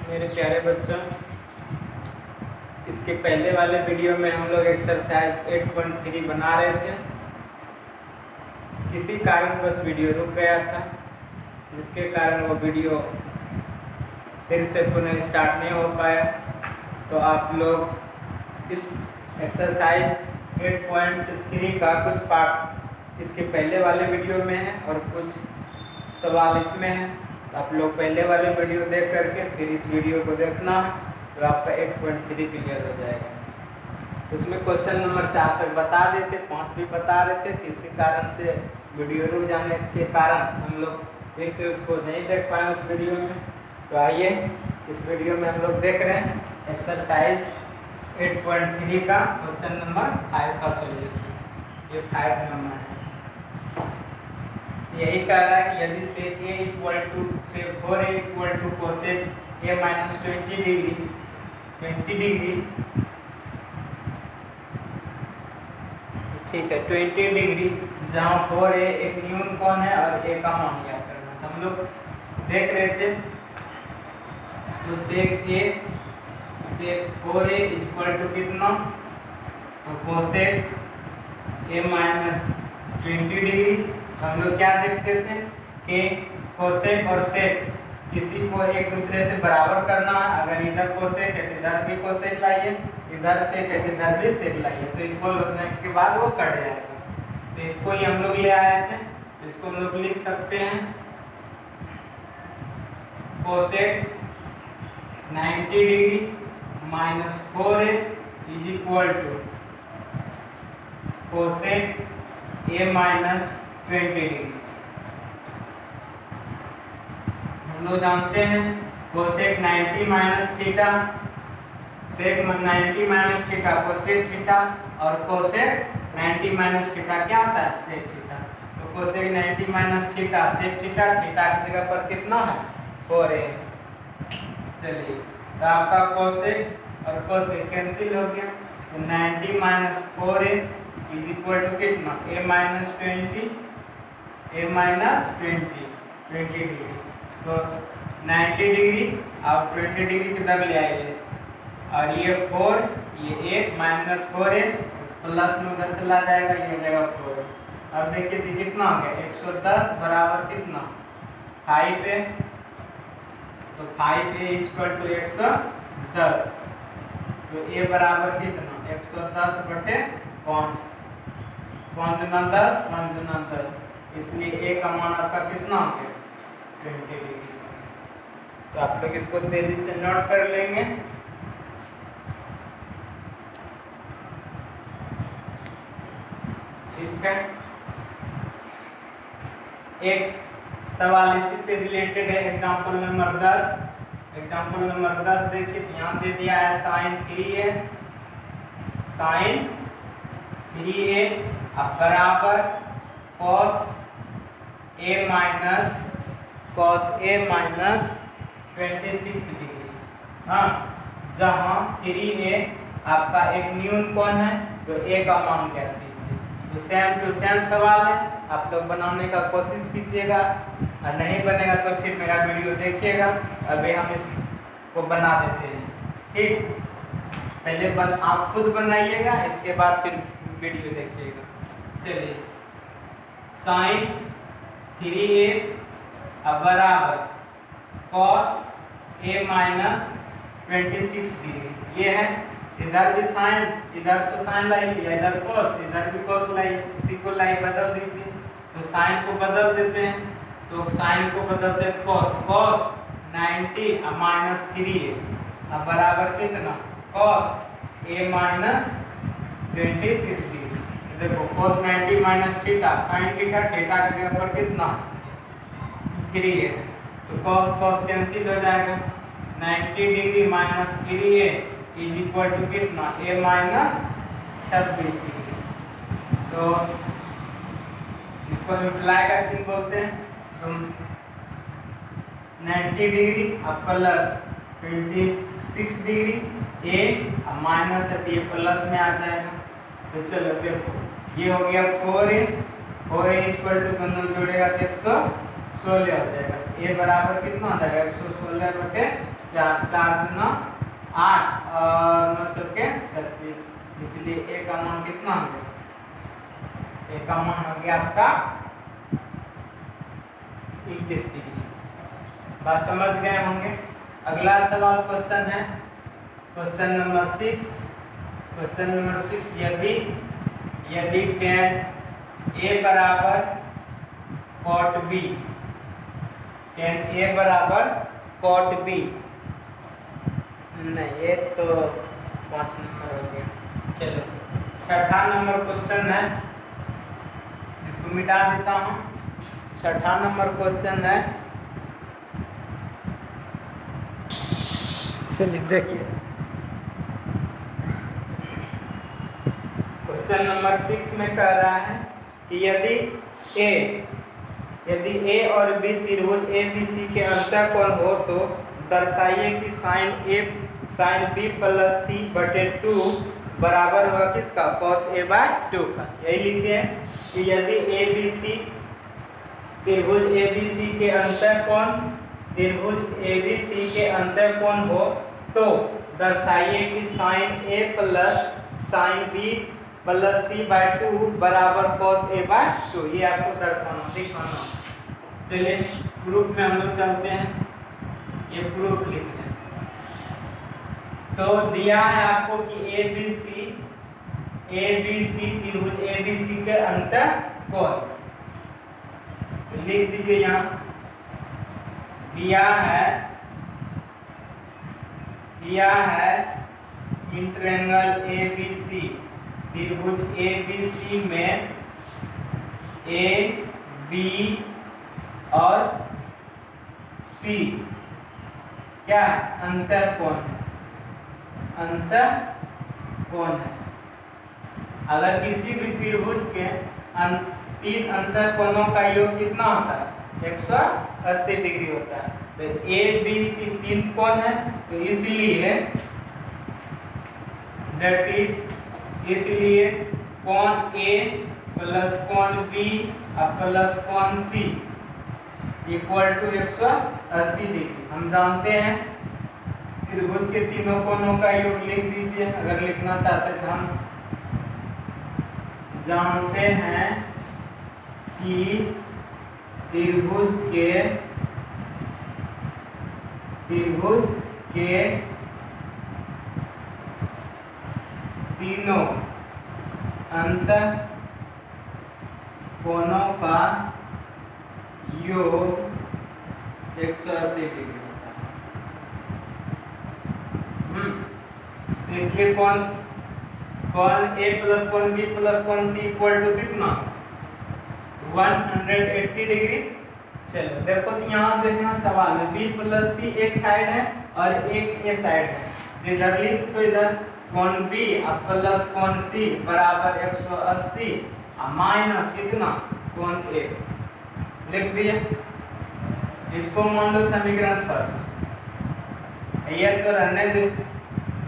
मेरे प्यारे बच्चों, इसके पहले वाले वीडियो में हम लोग एक्सरसाइज 8.3 बना रहे थे। किसी कारणवश वीडियो रुक गया था, जिसके कारण वो वीडियो फिर से पुनः स्टार्ट नहीं हो पाया। तो आप लोग इस एक्सरसाइज 8.3 का कुछ पार्ट इसके पहले वाले वीडियो में है और कुछ सवाल इसमें है। तो आप लोग पहले वाले वीडियो देख करके फिर इस वीडियो को देखना है, तो आपका 8.3 क्लियर हो जाएगा। उसमें क्वेश्चन नंबर 4 तक बता देते, 5 भी बता रहे थे। किसी कारण से वीडियो रुक जाने के कारण हम लोग फिर से उसको नहीं देख पाए उस वीडियो में। तो आइए इस वीडियो में हम लोग देख रहे हैं एक्सरसाइज 8.3 का क्वेश्चन नंबर 5 का सॉल्यूशन। ये 5 नंबर है। यही कह रहा है कि यदि sec a equal to sec 4a equal to cosec a minus 20 degree ठीक है 20 डिग्री, जहाँ 4a एक न्यून कोण है और a का मान ज्ञात करना है। हम लोग देख रहे थे तो सेक 4a इक्वल टू कितना, तो कोसेक a माइनस 20 डिग्री। हम लोग क्या देखते थे कि कोसेक और सेक किसी को एक दूसरे से बराबर करना है। अगर इधर कोसेक है तो इधर भी कोसेक लाइए, इधर सेक है तो इधर भी सेक लाइए, तो इक्वल होने के बाद वो कट जाएगा। तो इसको ही हम लोग ले आए थे, तो इसको हम लोग लिख सकते हैं cosec 90 degree minus 4a is equal to cosec a minus 20 degree. हम लोग जानते हैं cosec 90 minus theta, sec 90 minus theta cosec theta, और कोसेक 90 माइनस थीटा क्या आता है, सेक थीटा। तो cosec 90 minus theta sec theta, theta की जगह पर कितना है 4a। चलिए तो आपका कोसेक और कोसेक कैंसिल हो गया, तो 90 minus 4a is equal to कितना, a माइनस 20 डिग्री। तो 90 डिग्री और 20 डिग्री किधर ले आएंगे, और ये 4 ये 1 माइनस 4a प्लस में उधर चला जाएगा, ये हो जाएगा 4। अब देखिए तो कितना हो गया 110 बराबर कितना 5a, तो 5a इक्वल टू 110। तो a बराबर कितना 110 बटे 5, 5 दूना 10, 5 दूना 10, इसलिए a का मान आपका कितना हो गया 20 डिग्री। तो आप लोग इसको तेजी से नोट कर लेंगे। ठीक है, एक सवाल इसी से रिलेटेड है, एग्जाम्पल नंबर 10। एग्जाम्पल नंबर 10 देखिए, ध्यान दे दिया है sin 3a अब बराबर cos a माइनस 26 डिग्री। हाँ, जहाँ 3a आपका एक न्यून कोण है तो a का मान ज्ञात कीजिए। तो सेम टू सेम सवाल है, आप लोग बनाने का कोशिश कीजिएगा, और नहीं बनेगा तो फिर मेरा वीडियो देखिएगा। अभी हम इसको बना देते हैं। ठीक, पहले आप खुद बनाइएगा, इसके बाद फिर वीडियो देखिएगा। चलिए, sin 3a अब बराबर cos a माइनस 26 डिग्री। ये है, इधर भी साइन, इधर तो साइन लाइए, इधर cos, इधर भी cos लाइए, इसी को लाइए बदल दीजिए। तो साइन को बदल देते हैं, तो साइन को बदलते हैं cos 90 अब माइनस 3a अब बराबर कितना cos a माइनस 26 डिग्री। देखो cos 90 minus theta sine theta, theta की जगह पर कितना 3 है, तो cos कैंसिल हो जाएगा। 90 degree minus 3a is equal to कितना a माइनस 26 डिग्री। तो इसको इम्प्लाई का चिन्ह बोलते हैं। तो 90 डिग्री अब प्लस 26 डिग्री, a अब माइनस है तो ये प्लस में आ जाएगा। तो चलो देखो, ये हो गया 4a इक्वल टू दोनों जोड़ेगा तो 116 हो जाएगा। a बराबर कितना हो जाएगा 116 बटे 4 4 दूना 8 और 9 चौके 36, इसलिए ए का मान कितना हो गया? ए का मान हो गया आपका 29 डिग्री। बात समझ गए होंगे। अगला सवाल क्वेश्चन है क्वेश्चन नंबर 6। क्वेश्चन नंबर 6, यदि tan A बराबर cot B, tan A बराबर cot B, नहीं ये तो 5 नंबर हो गया। चलो 6ठा नंबर क्वेश्चन है, इसको मिटा देता हूँ। 6ठा नंबर क्वेश्चन है, चलिए देखिए क्वेश्चन नंबर 6 में कह रहा है कि यदि A और B त्रिभुज ABC के अंतःकोण हो तो दर्शाइए कि sin B प्लस C बटे 2 बराबर होगा किसका? cos A बाय 2 का। यही लिखे हैं कि यदि त्रिभुज ABC के अंतःकोण हो तो दर्शाइए कि sin A plus sin B plus C by 2 बराबर cos A बाय 2। ये आपको दर्शाना दिखाना। चलिए प्रूफ में हम लोग चलते हैं, ये प्रूफ लिखते हैं। तो दिया है आपको कि ABC त्रिभुज ABC के अंतःकोण, लिख दीजिए यहाँ। दिया है इंट्रायंगल ABC, त्रिभुज ABC में A, B और C क्या अंतःकोण है। अगर किसी भी त्रिभुज के तीन अंतःकोणों का योग कितना होता है? 180 डिग्री होता है। तो A B C तीन कोण है, तो इसलिए कोण A प्लस कोण B प्लस कोण C इक्वल टू 180 डिग्री। हम जानते हैं त्रिभुज के तीनों कोणों का योग लिख दीजिए अगर लिखना चाहते हैं। तो हम जानते हैं कि त्रिभुज के तीनों अंतःकोणों का योग 180 डिग्री होता है। तो इसलिए कोण A प्लस कोण B प्लस कोण C इक्वल टू कितना? 180 डिग्री। चलो देखो तो यहाँ देखना सवाल में B प्लस C एक साइड है और एक A साइड है। इधर लिख तो इधर कोण B प्लस कोण C बराबर 180 माइनस कितना? कोण A लिख दिए। इसको मान लो समीकरण फर्स्ट। ये तो रहने दो,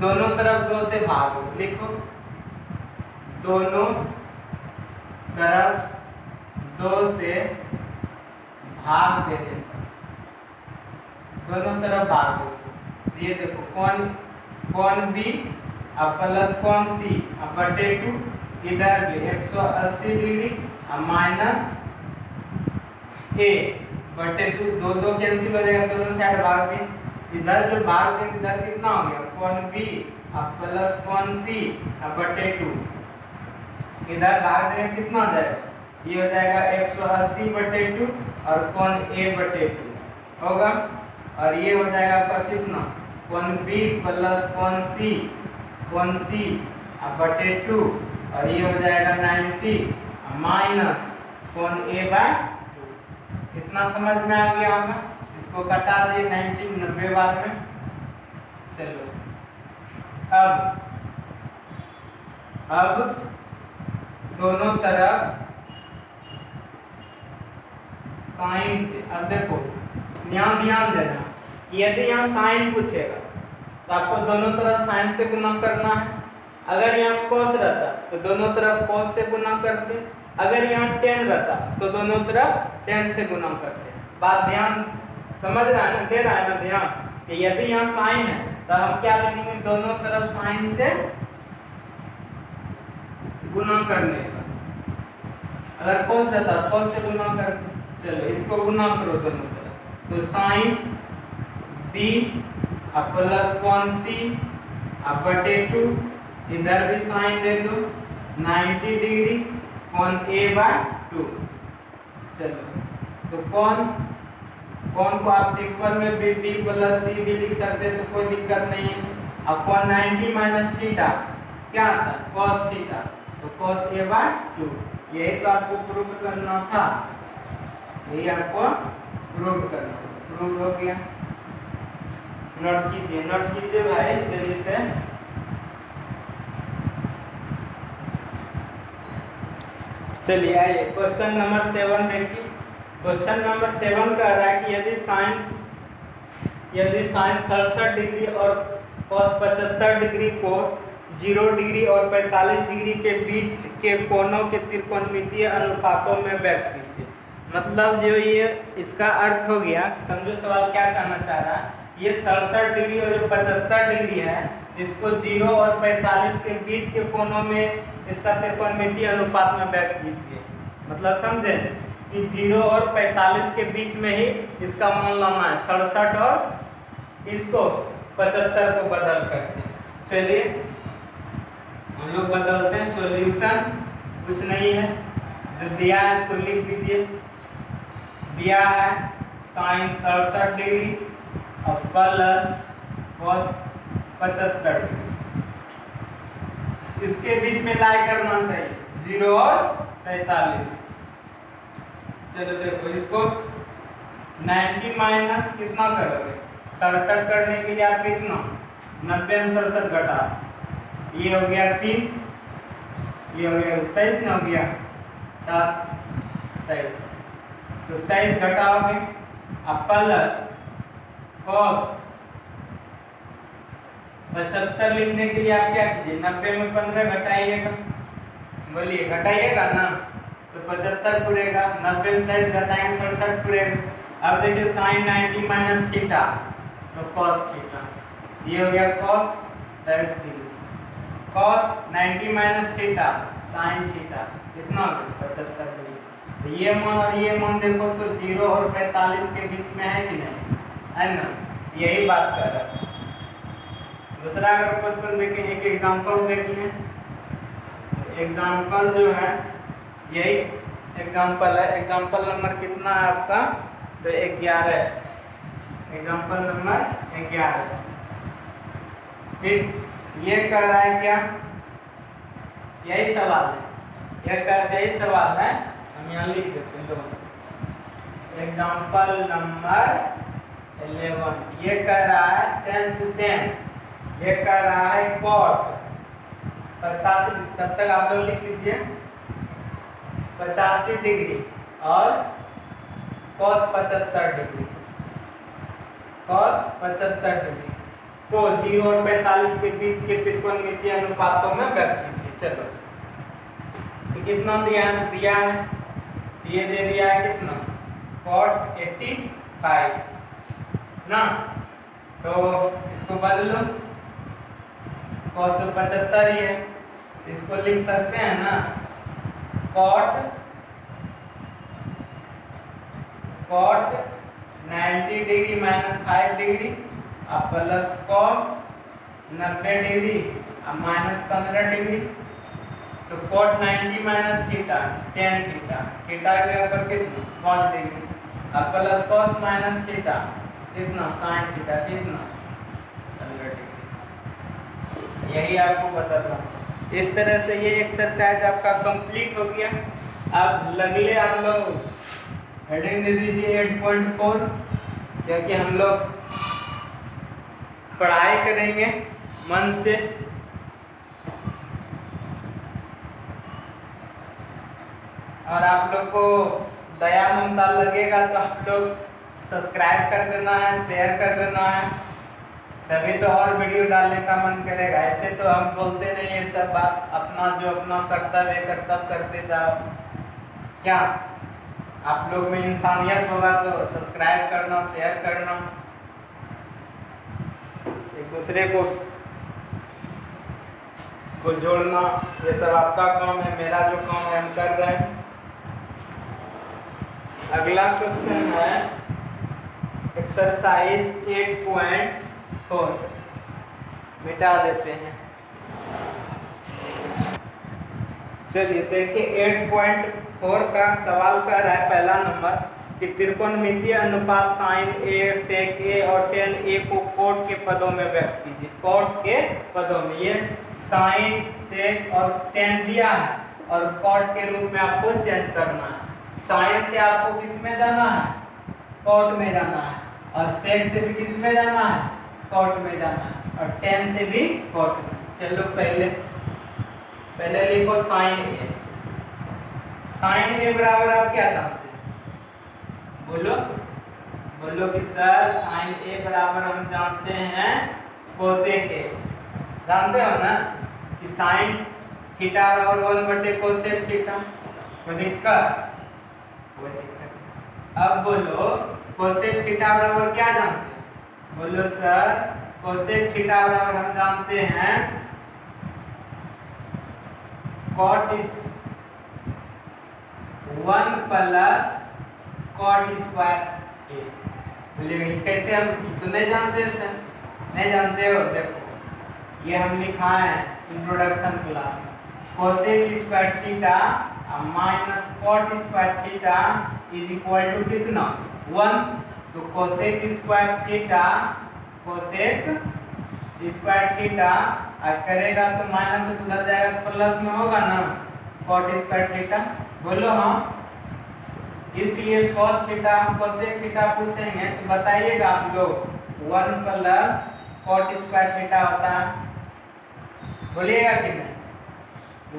दोनों तरफ 2 से भागो। लिखो दोनों तरफ 2 से भाग दे देता, दोनों तरफ भाग दो। ये देखो कोण B प्लस कोण C बटे 2, इधर भी 180 डिग्री माइनस A बटे 2, 2 कैंसिल हो जाएगा, दोनों साइड भाग दे। इधर जो भाग दे इधर कितना हो गया? कोण B प्लस कोण C बटे 2, इधर भाग देने कितना हो जाएगा? ये हो जाएगा 180 बटे 2 और कोण A बटे 2 होगा। और ये हो जाएगा आपका कितना? कोण B प्लस कोण C बटे 2 और ये हो जाएगा 90 माइनस कोण A बाय 2। इतना समझ में आ गया होगा। इसको कटा दिए 90 बार में। चलो अब दोनों तरफ साइन से, अब देखो ध्यान देना, यदि यहाँ साइन पूछेगा तो आपको दोनों तरफ साइन से गुना करना है। अगर यहाँ कॉस रहता तो दोनों तरफ कॉस से गुना करते, अगर यहाँ टेन रहता तो दोनों तरफ टेन से गुना करते। बात ध्यान समझ रहा है ना, दे रहा है ना ध्यान। कि यदि यहाँ साइन है तो हम क्या लिखेंगे, दोनों तरफ साइन से गुना करने का। अगर cos रहता तो cos से गुना करते। चलो इसको गुना करो दोनों तरफ, तो sine b plus cos c बटे 2, इधर भी साइन दे दो 90 डिग्री कॉन a/2। चलो तो कॉन को आप सिंपल में b प्लस c भी लिख सकते तो कोई दिक्कत नहीं है। अब कॉन 90 माइनस थीटा क्या आता है, cos थीटा, तो cos a/2। यही तो आपको प्रूव करना था, यही आपको प्रूव करना, प्रूव हो गया। नोट कीजिए भाई जल्दी से। चलिए आइए क्वेश्चन नंबर 7 देखिए। क्वेश्चन नंबर 7 कह रहा है कि यदि साइन 67 डिग्री और cos 75 डिग्री को 0 डिग्री और 45 डिग्री के बीच के कोणों के त्रिकोणमितीय अनुपातों में व्यक्त कीजिए। मतलब जो ये इसका अर्थ हो गया, समझो सवाल क्या कहना चाह रहा है। ये 67 डिग्री और जो 75 डिग्री है, इसको 0 और 45 के बीच के कोणों में इसका त्रिकोणमितीय अनुपात में व्यक्त कीजिए। मतलब समझे कि 0 और 45 के बीच में ही इसका मान लाना है, 67 और इसको 75 को बदल करके। चलिए हम लोग बदलते हैं। सॉल्यूशन कुछ नहीं है, जो दिया है इसको लिख दीजिए। दिया है साइन 67 डिग्री और प्लस cos 75 डिग्री, इसके बीच में लाई करना चाहिए 0 और 45। चलो देखो इसको 90 माइनस कितना करोगे, 67 करने के लिए आप कितना 90 में 67 घटा, ये हो गया 3, ये हो गया 23 ना, हो गया 7 23, तो 23 घटाओगे। अब प्लस cos 75 लिखने के लिए आप क्या कीजिए, 90 में 15 घटाइएगा, बोलिए घटाइएगा ना, तो 75 पूरेगा, 90 में 23 घटाएंगे 67 पूरेगा। अब देखिए साइन 90 माइनस थीटा तो cos थीटा, ये हो गया cos 23 degree, cos 90 minus theta sine theta कितना हो गया 75 डिग्री। तो ये मान और ये मान देखो तो 0 और 45 के बीच में है कि नहीं, है ना, यही बात कर रहा है। दूसरा अगर क्वेश्चन देखें, एक एग्जांपल देख लें। एग्जांपल जो है यही एग्जांपल है, एग्जांपल नंबर कितना है आपका, तो 11, एग्जांपल नंबर 11। ठीक, ये कह रहा है क्या, यही सवाल है, यही सवाल है, हम यहाँ लिख देते हैं लो। एग्जांपल नंबर 11 ये कह रहा है सेम टू सेम, ये कह रहा है cot 85, तब तक आप लोग लिख लीजिए 85 डिग्री और cos 75 डिग्री, cos 75 डिग्री को 0 और 45 के बीच के त्रिकोणमितीय अनुपातों में व्यक्त कीजिए। चलो तो कितना दिया है, ये दे दिया है कितना cot 85 ना, तो इसको बदलो, cos तो 75 ही है, इसको लिख सकते हैं ना cot 90 डिग्री माइनस 5 डिग्री और प्लस cos 90 डिग्री और माइनस 15 डिग्री, तो cot 90 minus theta tan theta, theta के ऊपर कितना 5 डिग्री और प्लस cos माइनस थीटा कितना sin थीटा कितना 15 डिग्री। यही आपको बदलना। इस तरह से ये एक्सरसाइज आपका कंप्लीट हो गया। अब अगले आप लोग हेडिंग दे दीजिए 8.4, क्योंकि हम लोग पढ़ाई करेंगे मन से। और आप लोग को दया ममता लगेगा तो आप लोग सब्सक्राइब कर देना है, शेयर कर देना है, तभी तो और वीडियो डालने का मन करेगा। ऐसे तो हम बोलते नहीं है सब बात, अपना जो अपना कर्तव्य है कर्तव्य करते जाओ। क्या आप लोग में इंसानियत होगा तो सब्सक्राइब करना, शेयर करना। एक दूसरे को जोड़ना, ये सब आपका काम है, मेरा जो काम है हम कर रहे हैं। अगला क्वेश्चन है एक्सरसाइज 8.4, मिटा देते हैं। चलिए देखिए 8.4 का सवाल कर रहा है पहला नंबर कि त्रिकोणमितीय अनुपात साइन ए सेक ए और टेन ए को कोट के पदों में व्यक्त कीजिए। कोट के पदों में ये साइन सेक और टेन दिया है और कोट के रूप में आपको चेंज करना है। साइन से आपको किस में जाना है? कोट में जाना है। और सेक से भी किस में जाना है? कोट में जाना है। और टेन से भी कोट में। चलो पहले लिखो साइन ए। साइन ए बराबर आप क्या जानते हैं? बोलो कि सर साइन ए बराबर हम जानते हैं कोसेक ए। जानते हो ना कि साइन थीटा बराबर 1/कोसेक थीटा। कोई दिक्कत? अब बोलो कोसेक थीटा बराबर क्या जानते हैं? बोलो सर कोसेक थीटा बराबर हम जानते हैं cot is 1 plus cot square a. बोलिए कैसे? हम तो नहीं जानते सर। नहीं जानते हो? देखो ये हम लिखा है इंट्रोडक्शन क्लास में, cosec square theta minus cot square theta is equal to कितना? 1। तो कोसेक स्क्वायर थीटा करेगा तो माइनस से उधर जाएगा तो प्लस में होगा ना कॉट स्क्वायर थीटा। बोलो हाँ। इसलिए cos थीटा हम कोसेक थीटा पूछेंगे तो बताइएगा आप लोग 1 प्लस कॉट स्क्वायर थीटा होता है। बोलिएगा कि नहीं?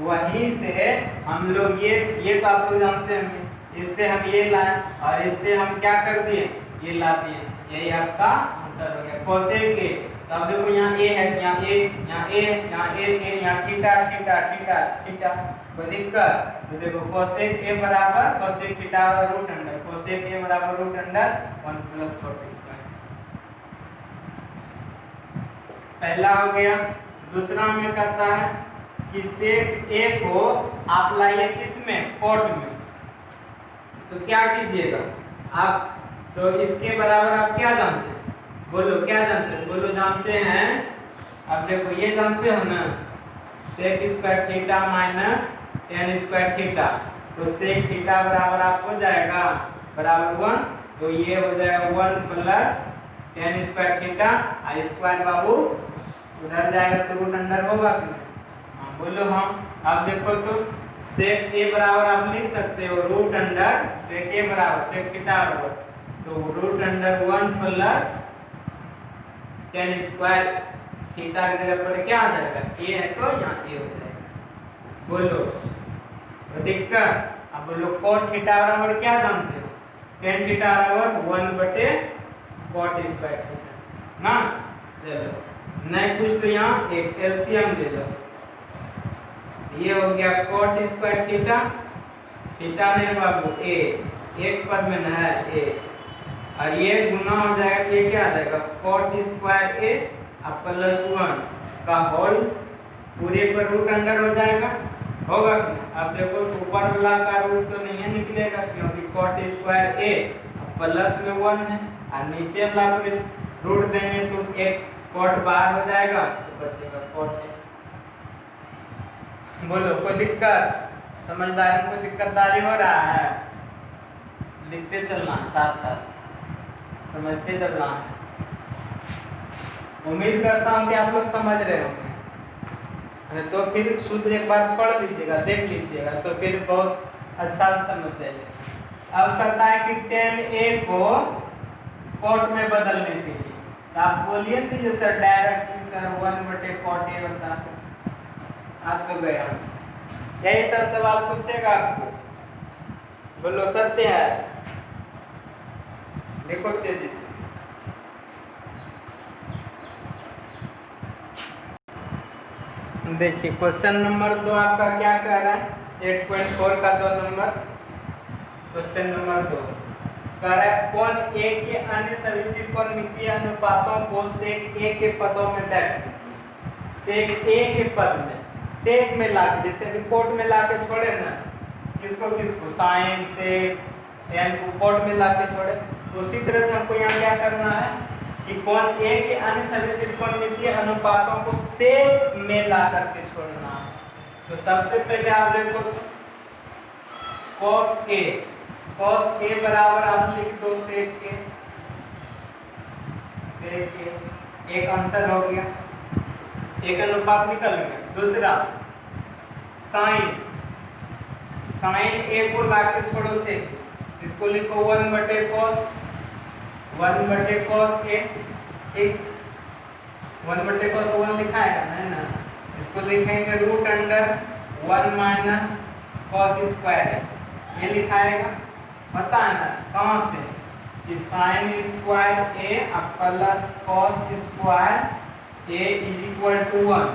वहीं से हम लोग ये तो आप लोग जानते होंगे। इससे हम ये लाए और इससे हम क्या कर दिए? ये ला दिए। यही आपका आंसर हो गया कोसेक ए। तो अब देखो यहाँ ए है, यहाँ ए, यहाँ ए, यहाँ ए, यहाँ थीटा थीटा थीटा थीटा। कोई दिक्कत? तो देखो कोसेक ए बराबर कोसेक थीटा और रूट अंडर कोसेक ए बराबर root under 1 plus cot square. पहला हो गया। दूसरा में कहता है कि सेक ए को आप लाइए किसमें? कोट में। तो क्या कीजिएगा आप? तो इसके बराबर आप क्या जानते हैं? बोलो क्या जानते हैं? बोलो जानते हैं। अब देखो ये जानते हो ना sec square theta minus tan square theta. तो सेक थीटा बराबर आपको जाएगा बराबर 1। तो ये हो जाएगा 1 plus tan square theta. Square बाबू उधर जाएगा तो रूट अंडर होगा कि नहीं? हाँ बोलो हाँ। अब देखो तो सेक ए बराबर आप लिख सकते हो रूट अंडर सेक ए बराबर सेक थीटा बराबर तो root under 1 plus tan square theta की जगह पर क्या आ जाएगा? ए है तो यहाँ ए हो जाएगा। बोलो तो दिक्कत? अब बोलो कॉट थीटा बराबर क्या जानते हो? टेन थीटा बराबर 1/कॉट स्क्वायर थीटा ना। चलो नहीं कुछ तो यहाँ एक एलसीएम ले लो। ये हो गया कॉट स्क्वायर थीटा। थीटा ने बाबू ए, एक पद में न है ए, और ये गुना हो जाएगा। ये क्या आ जाएगा? कॉट स्क्वायर ए प्लस 1 का होल पूरे पर रूट अंडर हो जाएगा। होगा कि? अब देखो ऊपर वाला का रूट तो नहीं निकलेगा क्योंकि कॉट स्क्वायर ए प्लस में 1 है और नीचे वाला रूट देंगे तो एक कॉट बाहर हो जाएगा तो बचेगा कॉट ए। बोलो कोई दिक्कत? समझदारी में कोई दिक्कतदारी हो रहा है? लिखते चलना साथ साथ, समझते चलना है। उम्मीद करता हूँ कि आप लोग समझ रहे होंगे। तो फिर सूत्र एक बार पढ़ लीजिएगा, देख लीजिएगा तो फिर बहुत अच्छा से समझ जाएगा। अब कहता है कि टेन ए को कॉट में बदलने के लिए तो आप बोलिए दीजिए सर डायरेक्ट सर 1/कॉट ए होता है। आपको गया आंसर। यही सर सवाल पूछेगा आपको। बोलो सत्य है? देखो तेजी से। देखिए क्वेश्चन नंबर 2 आपका क्या कह रहा है? 8.4 का 2 नंबर क्वेश्चन नंबर 2 कह रहा है कौन ए के अन्य सभी त्रिकोणमितीय अनुपातों को सेक ए के पदों में व्यक्त कीजिए। सेक ए के पद में सेक में लाके, जैसे रिपोर्ट में लाके छोड़े ना किसको किसको, साइन सेक एन को कोड में लाके छोड़े, उसी तरह से हमको यहाँ क्या करना है कि कौन ए के अन्य सभी त्रिकोणमितीय अनुपातों को सेक में ला करके छोड़ना है। तो सबसे पहले आप देखो cos a बराबर आप लिख दो सेक के, एक आंसर हो गया, एक अनुपात निकल गया। दूसरा साइन a को लाके छोड़ो सेक, इसको लिखो 1/cos a, ठीक 1/cos 1 लिखा है ना, इसको लिखेंगे √1 माइनस cos स्क्वायर है, ये लिखाएगा। पता है ना कहाँ से कि sine square a plus cos square a = 1,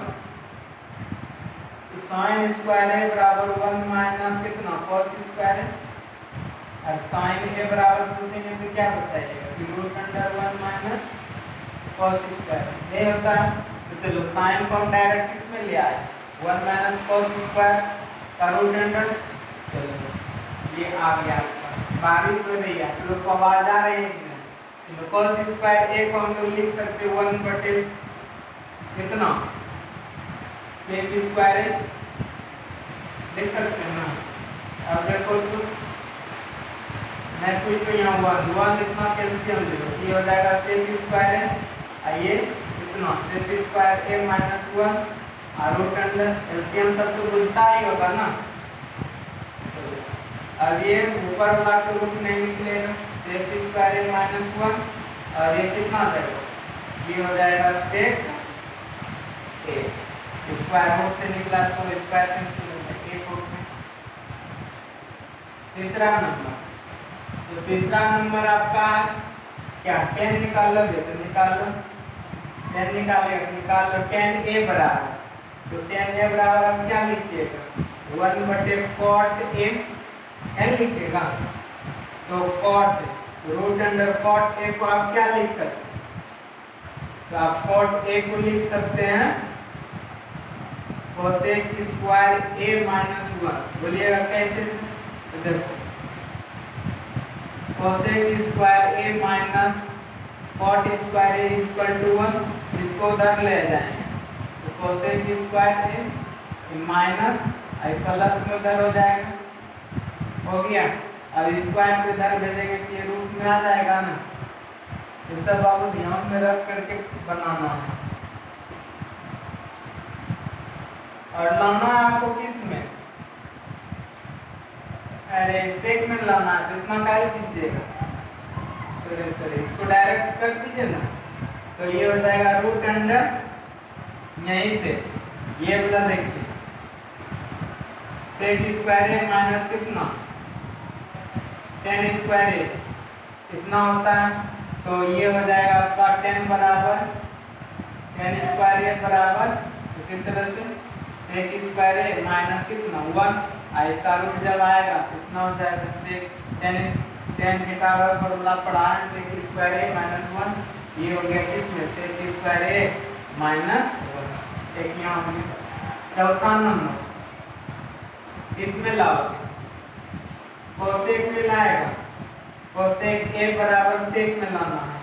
तो साइन स्क्वायर a बराबर 1 माइनस कितना cos स्क्वायर है, और साइन a बराबर पूछेंगे तो क्या बताइएगा कि √1 माइनस cos स्क्वायर ये होता है। तो चलो साइन को हम डायरेक्ट किस में ले आए, 1 माइनस cos स्क्वायर का √, चलो ये आ गया। बारिश हो रही है, आप लोग को आवाज आ रही है कि नहीं, तो cos स्क्वायर a को हम लोग लिख सकते 1 कितना sec स्क्वायर a लिख सकते हैं ना। अब देखो तो नेक्स्ट तो यहाँ 1 इतना कैल्शियम ले लो, ये हो जाएगा sec स्क्वायर है, आइए इतना sec स्क्वायर a माइनस 1 और √, एलसीएम सब तो बुझता ही होगा ना। अब ये ऊपर वाला तो रूट नहीं निकलेगा, sec स्क्वायर a माइनस 1 और ये कितना आ जाएगा, ये हो जाएगा sec a, स्क्वायर रूट से निकला तो स्क्वायर कैंसिल हो जाएगा एक रूट में। तीसरा नंबर, तो तीसरा नंबर आपका क्या 10 निकाल लोगे तो निकाल लो, 10 निकाल लो 10a बराबर, तो 10a बराबर आप क्या लिखिएगा 1/cot a n लिखिएगा, तो cot √cot a को आप क्या लिख सकते हैं, तो आप cot a को लिख सकते हैं cosec स्क्वायर a माइनस 1, बोलिएगा कैसे, तो देखो cosec square a minus cot square a = 1, इसको उधर ले जाएंगे तो cosec square a minus I plus में उधर हो जाएगा, हो गया। अब स्क्वायर पे इधर भेजेंगे कि ये रूट में आ जाएगा ना, ये सब आपको ध्यान में रख करके बनाना है। और लाना है आपको किस में, अरे सेक में लाना है, तो इतना क्या कीजिएगा, सॉरी इसको डायरेक्ट कर दीजिए ना, तो ये हो जाएगा √, यहीं से ये वाला देखिए sec स्क्वायर a माइनस कितना 10 स्क्वायर a कितना होता है, तो ये हो जाएगा आपका 10 बराबर 10 स्क्वायर a बराबर इसी तरह से sec स्क्वायर a माइनस कितना 1, इसका रूट जब आएगा कितना हो जाएगा sec 10 के बराबर फॉर्मूला पढ़ा है sec स्क्वायर a माइनस 1, ये हो गया किसमें sec स्क्वायर a माइनस 1। एक यहाँ चौथा नंबर इसमें लाओगे cosec में लाएगा, cosec a बराबर sec में लाना है,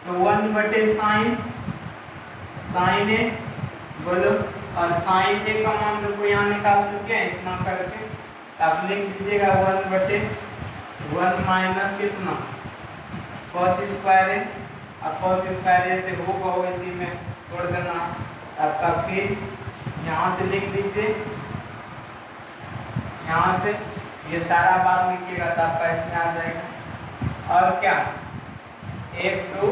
तो 1/sin a बोलो, और sin a का मान को यहाँ निकाल चुके हैं इतना करके, आप लिख दीजिएगा 1/1 माइनस कितना cos स्क्वायर a, अब cos स्क्वायर a से होगा वो इसी में छोड़ देना आपका, फिर यहाँ से लिख दीजिए, यहाँ से ये सारा बात लिखिएगा तो आपका इसमें आ जाएगा। और क्या 1 2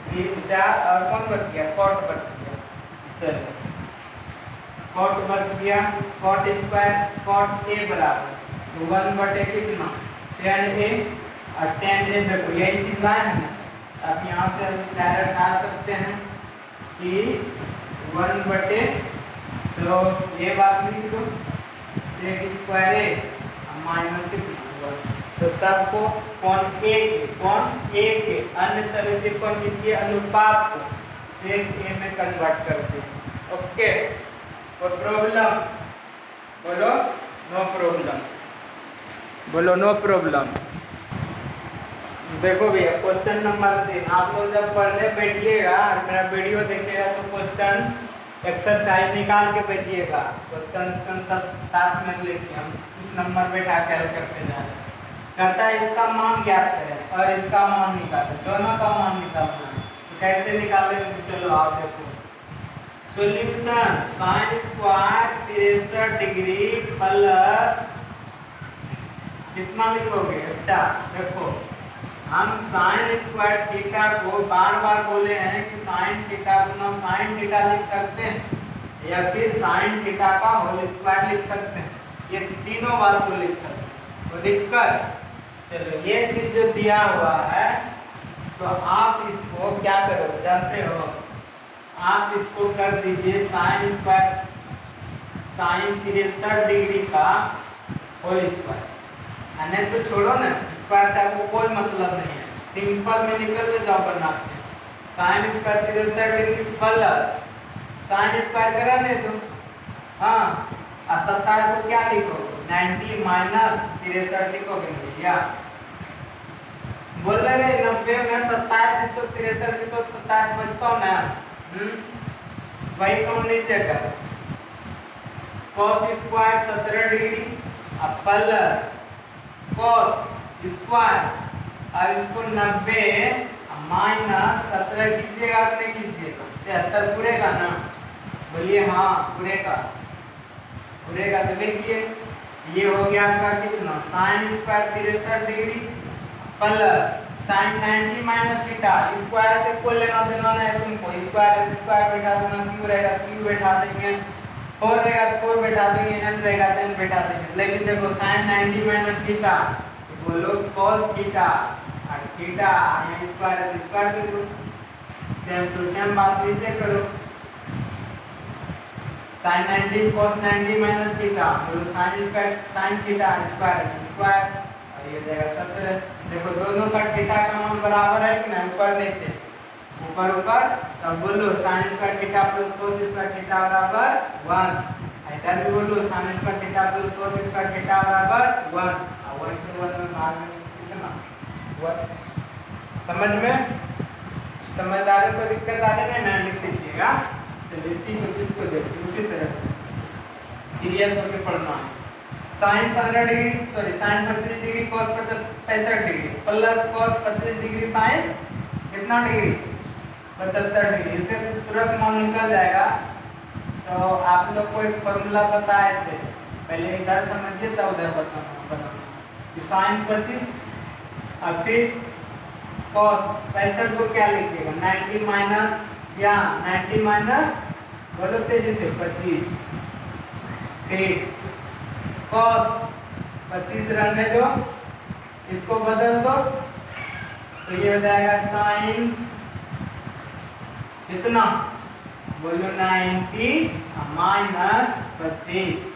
3 4 और कौन बच गया, cot बच गया, चलिए cot बच गया, cot स्क्वायर cot a बराबर 1/, कितना 10a, और 10a देखो यही चीज लाए हैं, आप यहाँ से डायरेक्ट आ सकते हैं कि 1/, तो ये बात लिख दो sec स्क्वायर a माइनस कितना 1, तो सबको कोण ए के अन्य सभी त्रिकोण के अनुपात को एक ए में कन्वर्ट करते हैं। ओके, कोई प्रॉब्लम? बोलो नो प्रॉब्लम, बोलो नो प्रॉब्लम। देखो भैया क्वेश्चन नंबर 3, आप लोग जब पढ़ने बैठिएगा मेरा वीडियो देखिएगा तो क्वेश्चन एक्सरसाइज निकाल के बैठिएगा, क्वेश्चन सब साथ में लेके हम नंबर बैठा के हल करते जा रहे हैं। कहता है इसका मान ज्ञात करें और इसका मान निकालें, दोनों का मान निकालना है। तो कैसे निकालेंगे? चलो आप देखो solution sin square 63 degree plus कितना लिखोगे? अच्छा देखो हम sin स्क्वायर थीटा को बार बार बोले हैं कि sin थीटा गुना sin थीटा लिख सकते हैं या फिर sin थीटा का होल स्क्वायर लिख सकते हैं, ये तीनों बात को लिख सकते हैं। तो दिक्कत, चलो ये चीज जो दिया हुआ है तो आप इसको क्या करोगे जानते हो? आप इसको कर दीजिए sin स्क्वायर sin 63 डिग्री का होल स्क्वायर, नहीं तो छोड़ो ना, स्क्वायर का को कोई मतलब नहीं है, सिंपल में निकल के जाओ बनाते हैं। sin square 63 degree plus sin square करा नहीं तुम, हाँ, और 27 को क्या लिखोगे? 90 माइनस 63 लिखोगे भैया। बोल रहे 90 में 27 तो 63 तो 27 बचता ना, वही तुम नीचे कर cos square 17 degree plus cos square, अब इसको 90 माइनस 17 कीजिएगा कि नहीं कीजिएगा? 73 पूरे का ना, बोलिए हाँ पूरे का, पूरे का। तो लिखिए ये हो गया आपका कितना? sin square 63 degree plus sin 90 minus theta, square से कोई लेना देना नहीं है तुमको, स्क्वायर स्क्वायर बैठा देना, क्यू रहेगा क्यू बैठा देंगे, 4 रहेगा 4 बैठा देंगे, n रहेगा तो n बैठा देंगे। लेकिन देखो sin 90 माइनस थीटा तो बोलो cos थीटा और थीटा यहाँ स्क्वायर है स्क्वायर के करो, सेम टू सेम बात नीचे करो। sin 90 cos 90 माइनस थीटा बोलो sin square sin theta square square और ये जाएगा 17। देखो दोनों का थीटा का मान बराबर है कि नहीं? ऊपर नीचे ऊपर ऊपर, तब बोलो sin square theta plus cos square theta बराबर 1, इधर भी बोलो sin square theta plus cos square theta बराबर 1, और 1 से 1 में भाग में कितना 1। समझ में? समझदारों को दिक्कत आ रही है ना, लिख लीजिएगा। चलिए इसी को इसको देखिए उसी तरह से सीरियस होकर पढ़ना है। sin 15 degree sorry sin 25 degree cos 65 degree plus cos 25 degree sin कितना डिग्री? 75 डिग्री। इससे तुरंत मान निकल जाएगा। तो आप लोग को एक फॉर्मूला बताए थे, पहले इधर समझिए तब उधर बताना। sin 25 और फिर cos 65 को क्या लिखिएगा? 90 माइनस या 90 माइनस बोलो तेजी से 25, फिर cos 25 रहने दो, इसको बदल दो तो ये हो जाएगा sin कितना? बोलो 90 माइनस 25।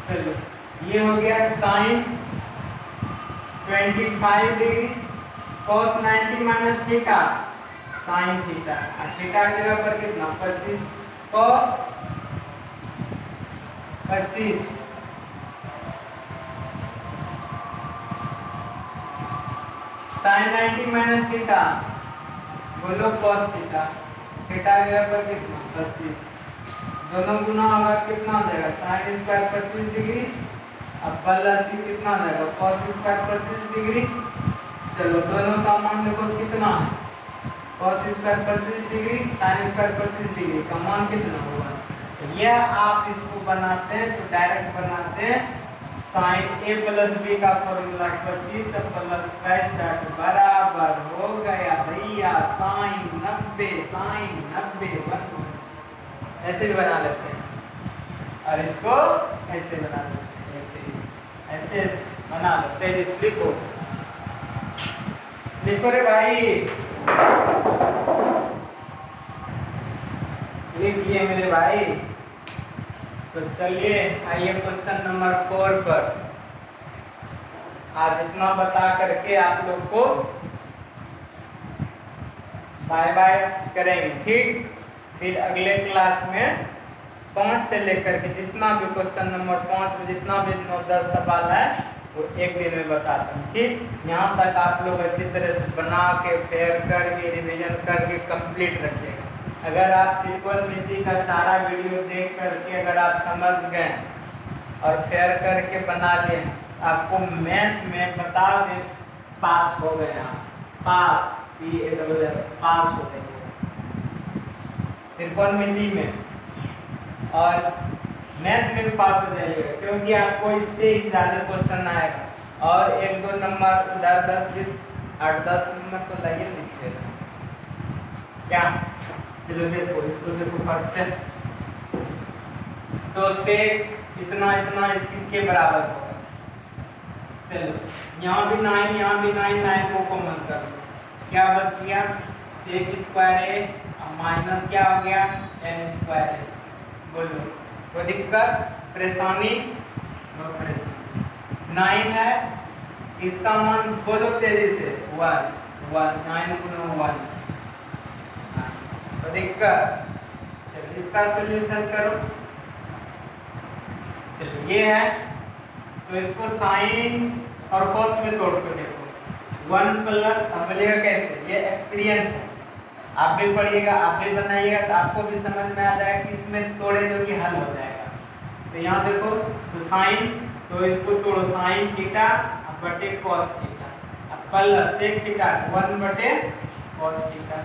चलो ये हो गया sin 25 degree cos 90 minus theta sin theta, और थीटा की जगह पर कितना? 25 cos 25 sin 90 माइनस थीटा बोलो cos थीटा, थीटा की जगह पर कितना? 25, दोनों गुना होगा कितना हो जाएगा? sin स्क्वायर 25 डिग्री अब प्लस कितना हो जाएगा? cos square 25 degree. चलो दोनों का मान देखो कितना है? cos square 25 degree sin square 25 degree का मान कितना होगा? तो यह आप इसको बनाते हैं तो डायरेक्ट बनाते हैं sin a प्लस b का फॉर्मूला 25 प्लस 65 बराबर हो गया भैया sin 90 ऐसे भी बना लेते हैं, और इसको ऐसे बना लेते हैं, ऐसे बना लो। तेजी लिखो लिखो रे भाई, लिख लिए मेरे भाई। तो चलिए आइए क्वेश्चन नंबर 4 पर। आज इतना बता करके आप लोग को बाय बाय करेंगे, ठीक। फिर अगले क्लास में 5 से लेकर के जितना भी क्वेश्चन नंबर 5 में जितना भी 9-10 सवाल है वो एक दिन में बताता हूँ, ठीक। यहाँ तक आप लोग अच्छी तरह से बना के फेयर करके रिवीजन करके कंप्लीट रखिएगा। अगर आप त्रिकोणमिति का सारा वीडियो देख करके अगर आप समझ गए और फेयर करके बना लिए, आपको मैथ में बता दें पास हो गए आप, पास पास हो गए त्रिकोणमिति में और मैथ में भी पास हो जाइएगा, क्योंकि आपको इससे ही ज़्यादा क्वेश्चन आएगा। और 1-2 नंबर उधर 10-20 8-10 नंबर तो लगे लिखिए क्या। चलो देखो इसको देखो फट से। तो सेक इतना इतना इसके बराबर होगा। चलो यहाँ भी 9, यहाँ भी 9, 9 को कॉमन कर लो, क्या बच गया सेक स्क्वायर है माइनस क्या हो गया n स्क्वायर है। बोलो कोई दिक्कत परेशानी? नो परेशानी। 9 है, इसका मान बोलो तेजी से 1 9 गुना 1 तो दिक्कत। चलो इसका सॉल्यूशन करो। चलो ये है, तो इसको साइन और कॉस में तोड़ के देखो 1 प्लस बोलिएगा कैसे, ये एक्सपीरियंस है, आप भी पढ़िएगा आप भी बनाइएगा तो आपको भी समझ में आ जाएगा कि इसमें तोड़े जो कि हल हो जाएगा। तो यहाँ देखो तो साइन, तो इसको तोड़ो साइन थीटा बटे cos theta plus sec theta 1 बटे कॉस थीटा।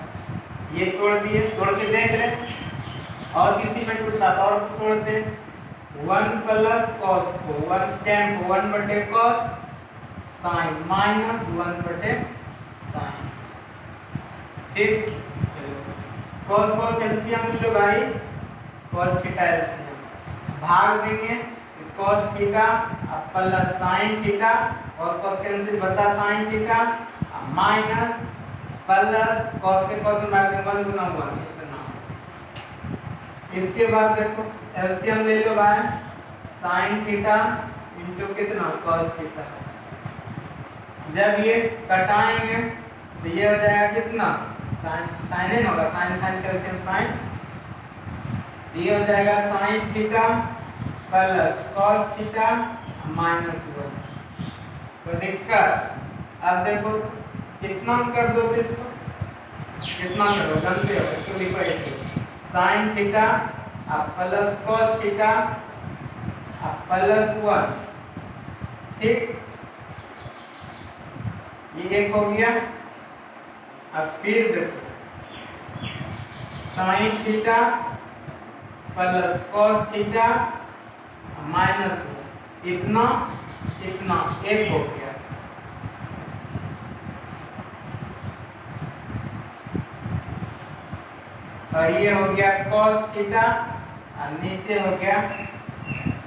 ये तोड़ दिए, तोड़ के देख रहे और किसी में टूटता तो और तोड़ते 1 प्लस कॉस को 1 बटे कॉस साइन माइनस 1 बटे साइन, ठीक। कॉस कॉस एलसीएम लो भाई, कॉस थीटा एलसीएम भाग देंगे cos theta plus sine theta, cos cos cancel बचा sine theta minus plus cos के कॉस में 1 गुना 1 इतना। इसके बाद देखो एलसीएम ले लो भाई, साइन थीटा इनटू कितना कॉस थीटा। जब ये कटाएंगे तो ये हो जाएगा कितना साइन n होगा, साइन साइन कैल्शियम साइन, ये हो जाएगा sign theta plus cos theta minus 1। तो दिक्कत अब देखो कितना कर दो इसको, कितना करो जानते हो, इसको लिखो ऐसे sign theta plus cos theta plus 1, ठीक। ये एक हो गया। अब फिर देखो sign theta plus cos theta minus इतना इतना एक हो गया। और ये हो गया कॉस थीटा और नीचे हो गया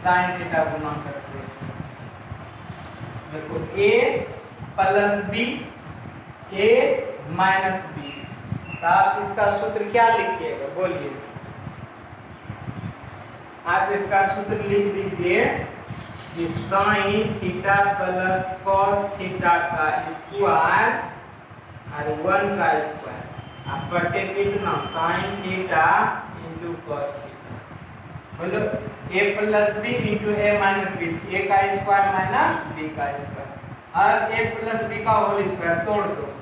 साइन थीटा गुना करके देखो a plus B a minus B. तो आप इसका सूत्र क्या लिखिएगा बोलिए, आप इसका सूत्र लिख दीजिए कि sine theta plus cos theta का स्क्वायर और 1 का स्क्वायर आप बटे कितना sine theta into cos theta. बोलो a plus B into A minus B, A का स्क्वायर माइनस बी का स्क्वायर और a प्लस बी का होल स्क्वायर तोड़ दो।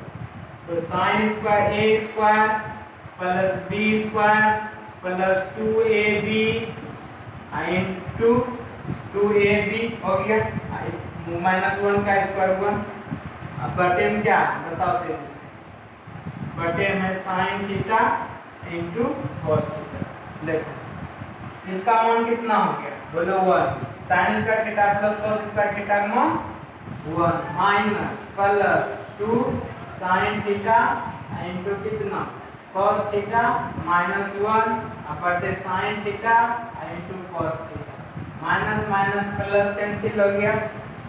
तो sine square A square plus B square plus 2ab into 2ab हो गया माइनस 1 का स्क्वायर 1। अब बटे में क्या बताओ तेजी से, बटे में sign theta into cos theta. देखो इसका मान कितना हो गया बोलो 1, sine square theta plus cos square theta का मान 1 minus plus 2 sign theta into कितना कॉस थीटा माइनस 1 बटे sign theta into cos theta. Minus minus plus cancel हो गया,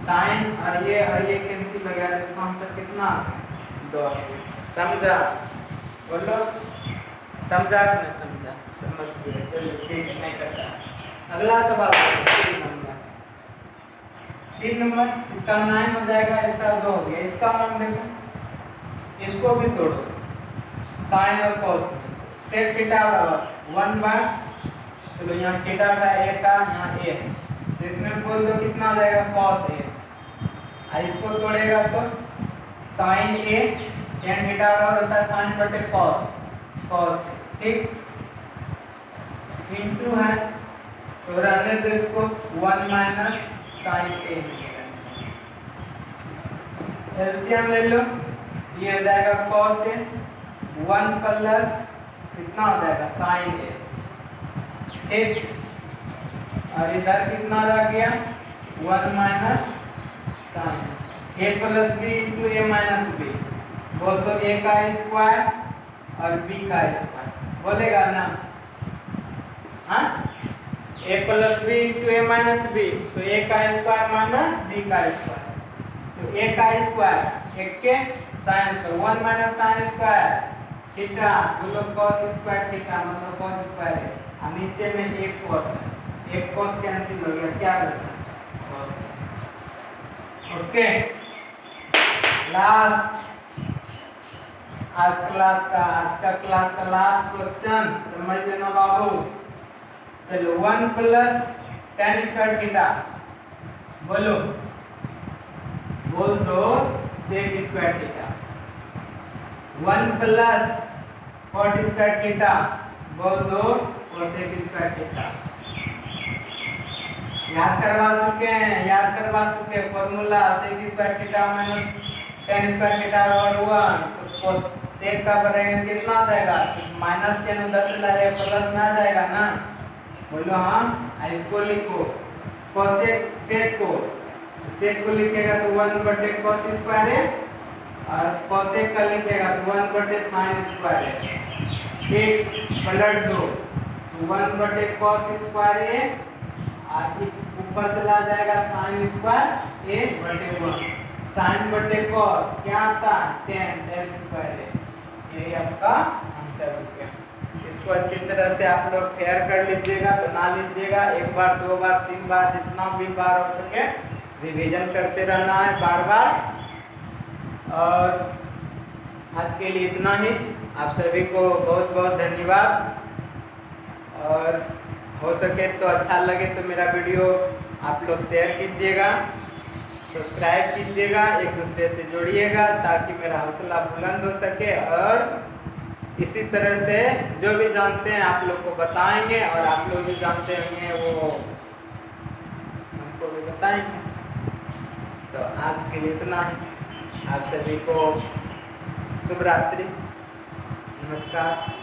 साइन और ये कैंसिल हो गया, इसका आंसर कितना 2। समझा? बोलो समझा कि नहीं समझा? समझ गए, चलिए ठीक है, नहीं करता। अगला सवाल 3 नंबर इसका 9 हो जाएगा, इसका 2 हो गया, इसका मान देखो, इसको भी तोड़ो, साइन और कॉस में सेक थीटा बराबर 1 बाय, चलो यहाँ थीटा का a का यहाँ a है, तो इसमें बोल दो कितना आ जाएगा cos a, और इसको तोड़ेगा तो sin a tan थीटा बराबर होता है sin बटे cos a, ठीक, इनटू है तो रहने दो इसको 1 माइनस sin a मिलेगा, एलसीएम ले लो, ये हो जाएगा cos a 1 प्लस कितना हो जाएगा sin a, ठीक, और इधर कितना रह गया 1 minus sin a plus b into a minus b, बोल तो a का स्क्वायर और b का स्क्वायर बोलेगा ना, हाँ, a plus b into a minus b, तो a का स्क्वायर माइनस b का स्क्वायर, तो a का स्क्वायर एक के sine square 1 minus sine square theta मतलब cos स्क्वायर थीटा मतलब cos स्क्वायर है, और नीचे में एक cos है, एक cos कैंसिल हो गया, क्या बचा cos, ओके। लास्ट आज का क्लास का लास्ट क्वेश्चन समझ लेना बाबू, चलो 1 प्लस tan स्क्वायर थीटा, बोलो बोल दो sec square theta, 1 plus cot square theta, बोल दो cosec स्क्वायर थीटा, याद करवा चुके हैं formula sec square theta minus tan square theta बराबर 1, तो sec का बराबर कितना आ जाएगा, माइनस tan उधर चला जाएगा प्लस में आ जाएगा ना, बोलो हाँ, इसको लिखो cosec sec को लिखेगा तो 1 बटे cos स्क्वायर है, और cosec का लिखेगा तो 1 बटे sin स्क्वायर है, ठीक, पलट दो तो 1 बटे cos स्क्वायर है, और ऊपर चला जाएगा sin स्क्वायर a बटे 1, sin बटे cos क्या आता है tan स्क्वायर है, यही आपका आंसर हो गया। इसको अच्छी तरह से आप लोग फेयर कर लीजिएगा, बना लीजिएगा, एक बार 2 बार 3 बार जितना भी बार हो सके रिवीजन करते रहना है बार बार। और आज के लिए इतना ही, आप सभी को बहुत बहुत धन्यवाद, और हो सके तो अच्छा लगे तो मेरा वीडियो आप लोग शेयर कीजिएगा, सब्सक्राइब कीजिएगा, एक दूसरे से जुड़िएगा ताकि मेरा हौसला बुलंद हो सके, और इसी तरह से जो भी जानते हैं आप लोग को बताएंगे, और आप लोग जो जानते होंगे वो हमको भी बताएंगे। तो आज के लिए इतना ही, आप सभी को शुभ रात्रि, नमस्कार।